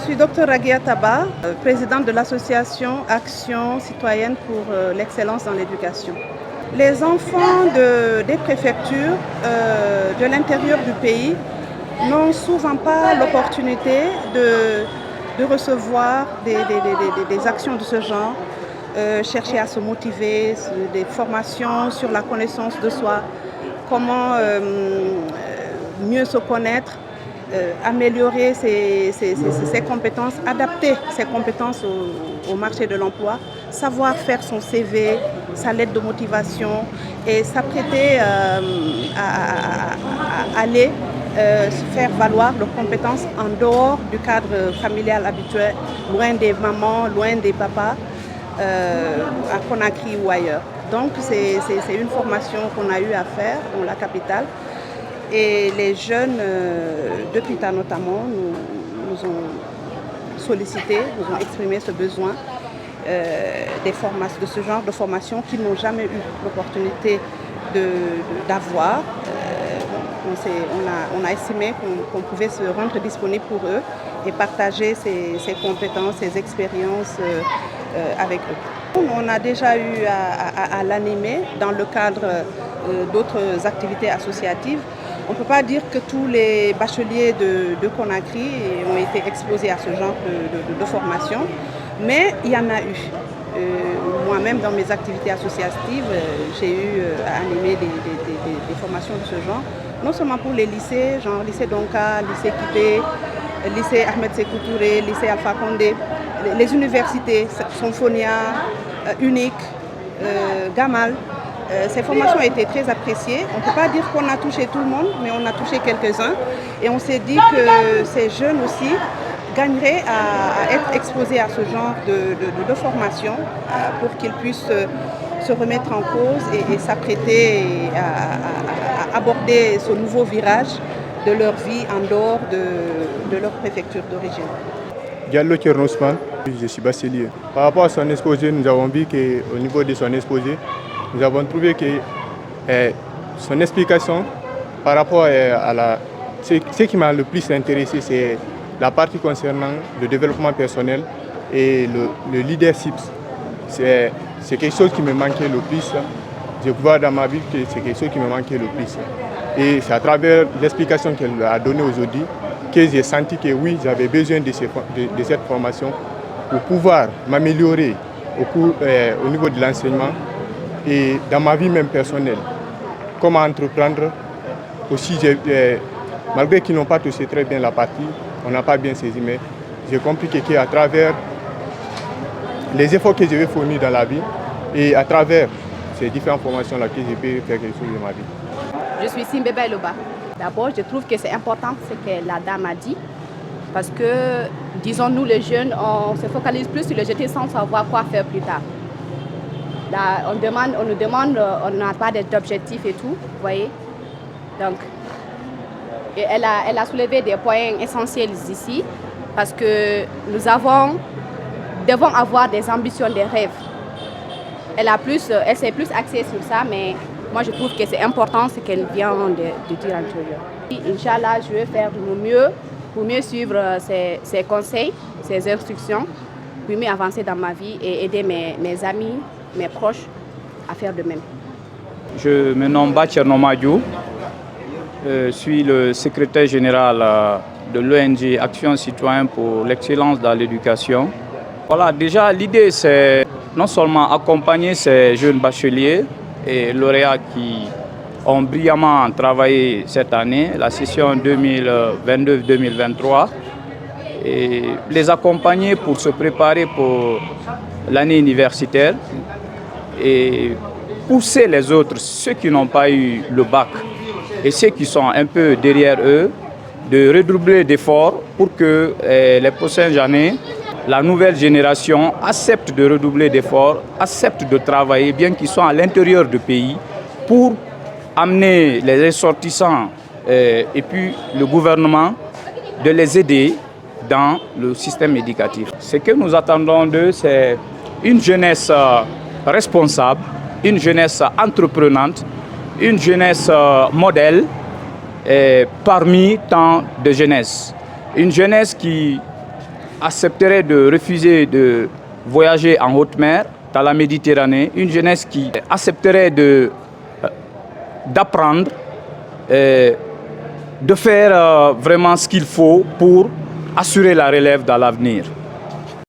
suis Dr Raghia Taba, présidente de l'association Action citoyenne pour l'excellence dans l'éducation. Les enfants des préfectures de l'intérieur du pays n'ont souvent pas l'opportunité de recevoir des actions de ce genre, chercher à se motiver, des formations sur la connaissance de soi, comment mieux se connaître, améliorer ses compétences, adapter ses compétences au marché de l'emploi, savoir faire son CV, sa lettre de motivation et s'apprêter à aller faire valoir leurs compétences en dehors du cadre familial habituel, loin des mamans, loin des papas, à Conakry ou ailleurs. Donc c'est une formation qu'on a eu à faire dans la capitale. Et les jeunes de PITA notamment nous ont sollicité, nous ont exprimé ce besoin de ce genre de formation qu'ils n'ont jamais eu l'opportunité d'avoir. On a estimé qu'on pouvait se rendre disponible pour eux et partager ces compétences, ces expériences avec eux. On a déjà eu à l'animer dans le cadre d'autres activités associatives. On ne peut pas dire que tous les bacheliers de Conakry ont été exposés à ce genre de formation, mais il y en a eu. Moi-même, dans mes activités associatives, j'ai eu à animer des formations de ce genre, non seulement pour les lycées, genre lycée Donka, lycée Kipé, lycée Ahmed Sékou Touré, lycée Alpha Condé, les universités, Symphonia, Unique, Gamal. Ces formations ont été très appréciées. On ne peut pas dire qu'on a touché tout le monde, mais on a touché quelques-uns. Et on s'est dit que ces jeunes aussi gagneraient à être exposés à ce genre de formation pour qu'ils puissent se remettre en cause et s'apprêter à aborder ce nouveau virage de leur vie en dehors de leur préfecture d'origine. Diallo Tchernosman, je suis bachelier. Par rapport à son exposé, nous avons vu qu'au niveau de son exposé, nous avons trouvé que son explication par rapport à ce qui m'a le plus intéressé, c'est la partie concernant le développement personnel et le leadership. C'est quelque chose qui me manquait le plus. Je vois dans ma vie que c'est quelque chose qui me manquait le plus. Et c'est à travers l'explication qu'elle a donnée aujourd'hui que j'ai senti que oui, j'avais besoin de cette formation pour pouvoir m'améliorer au niveau de l'enseignement et dans ma vie même personnelle. Comment entreprendre aussi, malgré qu'ils n'ont pas touché très bien la partie, on n'a pas bien saisi, mais j'ai compris qu'à travers les efforts que je vais fournir dans la vie et à travers ces différentes formations-là que je peux faire quelque chose de ma vie. Je suis Simbeba Eloba. D'abord, je trouve que c'est important ce que la dame a dit, parce que, disons, nous les jeunes, on se focalise plus sur le jeté sans savoir quoi faire plus tard. Là, on nous demande, on n'a pas d'objectifs et tout, vous voyez. Donc, et elle a soulevé des points essentiels ici, parce que nous devons avoir des ambitions, des rêves. Elle s'est plus axée sur ça, mais moi je trouve que c'est important ce qu'elle vient de dire antérieurement. Inch'Allah, je vais faire de mon mieux pour mieux suivre ses conseils, ses instructions, pour mieux avancer dans ma vie et aider mes amis, mes proches à faire de même. Je me nomme Bacherno Madjou, je suis le secrétaire général de l'ONG Action citoyenne pour l'excellence dans l'éducation. Voilà, déjà l'idée c'est non seulement accompagner ces jeunes bacheliers et lauréats qui ont brillamment travaillé cette année, la session 2022-2023, et les accompagner pour se préparer pour l'année universitaire et pousser les autres, ceux qui n'ont pas eu le bac et ceux qui sont un peu derrière eux, de redoubler d'efforts pour que les prochaines années, la nouvelle génération accepte de redoubler d'efforts, accepte de travailler, bien qu'ils soient à l'intérieur du pays, pour amener les ressortissants et puis le gouvernement de les aider dans le système éducatif. Ce que nous attendons d'eux, c'est une jeunesse responsable, une jeunesse entreprenante, une jeunesse modèle parmi tant de jeunesse. Une jeunesse qui accepterait de refuser de voyager en haute mer, dans la Méditerranée, une jeunesse qui accepterait d'apprendre, de faire vraiment ce qu'il faut pour assurer la relève dans l'avenir.